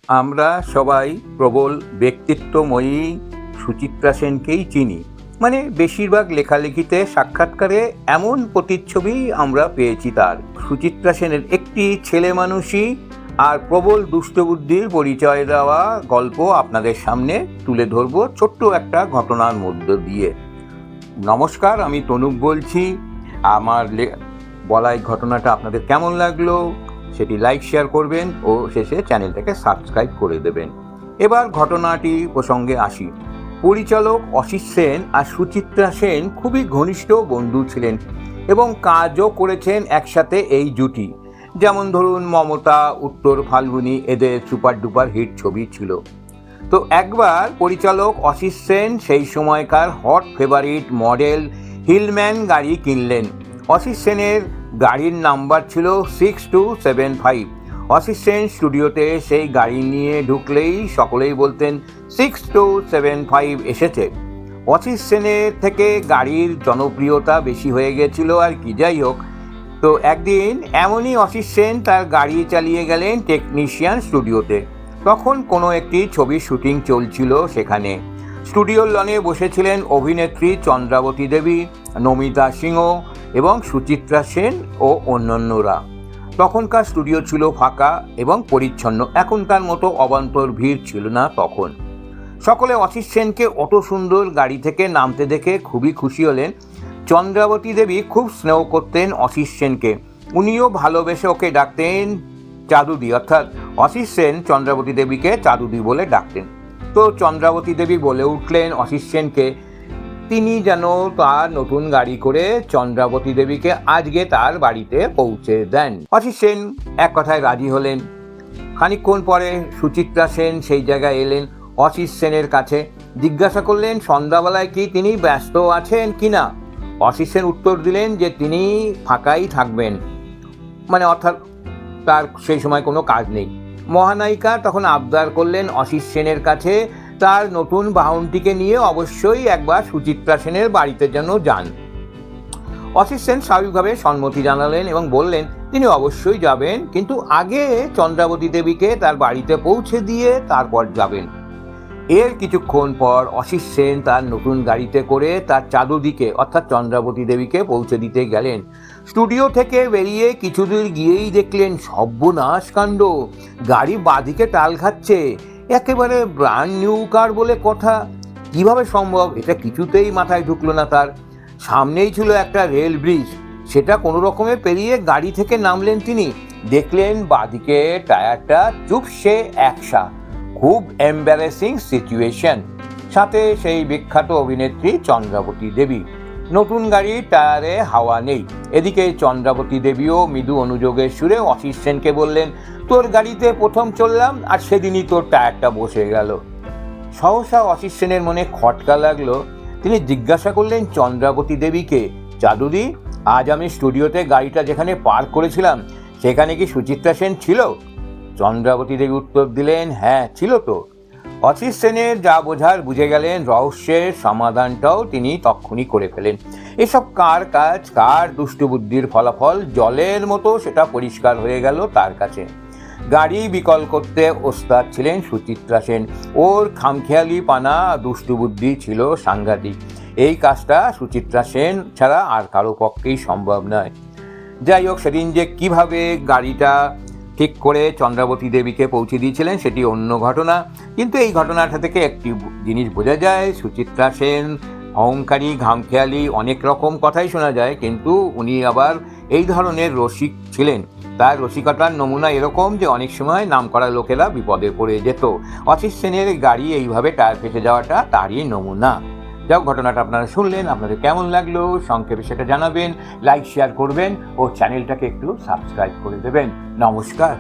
আমরা সবাই প্রবল ব্যক্তিত্বময়ী সুচিত্রা সেনকেই চিনি। মানে বেশিরভাগ লেখালেখিতে সাক্ষাৎকারে এমন প্রতিচ্ছবি আমরা পেয়েছি তার। সুচিত্রা সেনের একটি ছেলে মানুষই আর প্রবল দুষ্টবুদ্ধির পরিচয় দেওয়া গল্প আপনাদের সামনে তুলে ধরব ছোট্ট একটা ঘটনার মধ্য দিয়ে। নমস্কার, আমি তনুপ বলছি। আমার বলা এই ঘটনাটা আপনাদের কেমন লাগলো সেটি লাইক শেয়ার করবেন ও শেষে চ্যানেলটাকে সাবস্ক্রাইব করে দেবেন। এবার ঘটনাটি প্রসঙ্গে আসি। পরিচালক অসিত সেন আর সুচিত্রা সেন খুবই ঘনিষ্ঠ বন্ধু ছিলেন এবং কাজও করেছেন একসাথে এই জুটি। যেমন ধরুন মমতা, উত্তর ফাল্গুনি এদের সুপার ডুপার হিট ছবি ছিল। তো একবার পরিচালক অসিত সেন সেই সময়কার হট ফেভারিট মডেল হিলম্যান গাড়ি কিনলেন। অসিত সেনের গাড়ির নাম্বার ছিল 6275। অসিত সেন স্টুডিওতে সেই গাড়ি নিয়ে ঢুকলেই সকলেই বলতেন 6275 এসেছে। অসিত সেনের থেকে গাড়ির জনপ্রিয়তা বেশি হয়ে গেছিল আর কি, যাই হোক। তো একদিন এমনই অসিত সেন তার গাড়ি চালিয়ে গেলেন টেকনিশিয়ান স্টুডিওতে। তখন কোনো একটি ছবির শুটিং চলছিল সেখানে। স্টুডিওর লনে বসেছিলেন অভিনেত্রী চন্দ্রাবতী দেবী, নমিতা সিংহ এবং সুচিত্রা সেন ও অন্যান্যরা। তখনকার স্টুডিও ছিল ফাঁকা এবং পরিচ্ছন্ন, এখনকার মতো অবান্তর ভিড় ছিল না তখন। সকলে অসিত সেনকে অত সুন্দর গাড়ি থেকে নামতে দেখে খুবই খুশি হলেন। চন্দ্রাবতী দেবী খুব স্নেহ করতেন অসিত সেনকে, উনিও ভালোবেসে ওকে ডাকতেন চাঁদুদি, অর্থাৎ অসিত সেন চন্দ্রাবতী দেবীকে চাঁদুদি বলে ডাকতেন। তো চন্দ্রাবতী দেবী বলে উঠলেন অসিত সেনকে তিনি যেন তার নতুন গাড়ি করে চন্দ্রাবতী দেবীকে আজকে তার বাড়িতে পৌঁছে দেন। অসিত সেন এক কথায় রাজি হলেন। খানিকক্ষণ পরে সুচিত্রা সেন সেই জায়গায় এলেন অসিত সেনের কাছে, জিজ্ঞাসা করলেন সন্ধ্যাবেলায় কি তিনি ব্যস্ত আছেন কিনা। অসিত সেন উত্তর দিলেন যে তিনি ফাঁকাই থাকবেন, মানে অর্থাৎ তার সেই সময় কোনো কাজ নেই। মহানায়িকা তখন আবদার করলেন অসিত সেনের কাছে তার নতুন বাহনটিকে নিয়ে অবশ্যই একবার সুচিত্রা সেনের বাড়িতে যেন যান। অসিত সেন স্বাভাবিকভাবে সম্মতি জানালেন এবং বললেন তিনি অবশ্যই যাবেন, কিন্তু আগে চন্দ্রাবতী দেবীকে তার বাড়িতে পৌঁছে দিয়ে তারপর যাবেন। এর কিছুক্ষণ পর অসিত সেন তার নতুন গাড়িতে করে তার চাঁদুদিকে অর্থাৎ চন্দ্রাবতী দেবীকে পৌঁছে দিতে গেলেন। স্টুডিও থেকে বেরিয়ে কিছুদূর গিয়েই দেখলেন সর্বনাশ কাণ্ড, গাড়ি বাঁদিকে টাল খাচ্ছে। একেবারে ব্র্যান্ড নিউ কার বলে কথা, কিভাবে সম্ভব এটা কিছুতেই মাথায় ঢুকলো না তার। সামনেই ছিল একটা রেল ব্রিজ, সেটা কোনো রকমে পেরিয়ে গাড়ি থেকে নামলেন তিনি। দেখলেন বাঁদিকে টায়ারটা চুপসে একসা। খুব এম্বারেসিং সিচুয়েশন। সাথে সেই বিখ্যাত অভিনেত্রী চন্দ্রাবতী দেবী। নতুন গাড়ির টায়ারে হাওয়া নেই। এদিকে চন্দ্রাবতী দেবীও মৃদু অনুযোগের সুরে অসিত সেনকে বললেন তোর গাড়িতে প্রথম চললাম আর সেদিনই তোর টায়ারটা বসে গেল। সহসা অসিত সেনের মনে খটকা লাগলো। তিনি জিজ্ঞাসা করলেন চন্দ্রাবতী দেবীকে, চাঁদুদি আজ আমি স্টুডিওতে গাড়িটা যেখানে পার্ক করেছিলাম সেখানে কি সুচিত্রা সেন ছিল? চন্দ্রাবতী দেবী উত্তর দিলেন হ্যাঁ ছিল তো। অসিত সেনের যা বোঝার বুঝে গেলেন, রহস্যের সমাধানটাও তিনি তক্ষুনি করে ফেলেন। এসব কার কাজ, কার দুষ্টবুদ্ধির ফলাফল, জলের মতো সেটা পরিষ্কার হয়ে গেল তার কাছে। গাড়ি বিকল করতে ওস্তাদ ছিলেন সুচিত্রা সেন। ওর খামখেয়ালি পানা দুষ্টবুদ্ধি ছিল সাংঘাতিক। এই কাজটা সুচিত্রা সেন ছাড়া আর কারো পক্ষেই সম্ভব নয়। যাই হোক, সেদিন যে কিভাবে গাড়িটা ঠিক করে চন্দ্রাবতী দেবীকে পৌঁছে দিয়েছিলেন সেটি অন্য ঘটনা, কিন্তু এই ঘটনাটা থেকে একটি জিনিস বোঝা যায়, সুচিত্রা সেন অহংকারী, ঘামখেয়ালি, অনেক রকম কথাই শোনা যায়, কিন্তু উনি আবার এই ধরনের রসিক ছিলেন। তার রসিকতার নমুনা এরকম যে অনেক সময় নামকরা লোকেরা বিপদে পড়ে যেত। অসিত সেনের গাড়ি এইভাবে টায়ার ফেসে যাওয়াটা তারই নমুনা। যাও, ঘটনাটা আপনারা শুনলেন, আপনাদের কেমন লাগলো সংক্ষেপে সেটা জানাবেন, লাইক শেয়ার করবেন ও চ্যানেলটাকে একটু সাবস্ক্রাইব করে দেবেন। নমস্কার।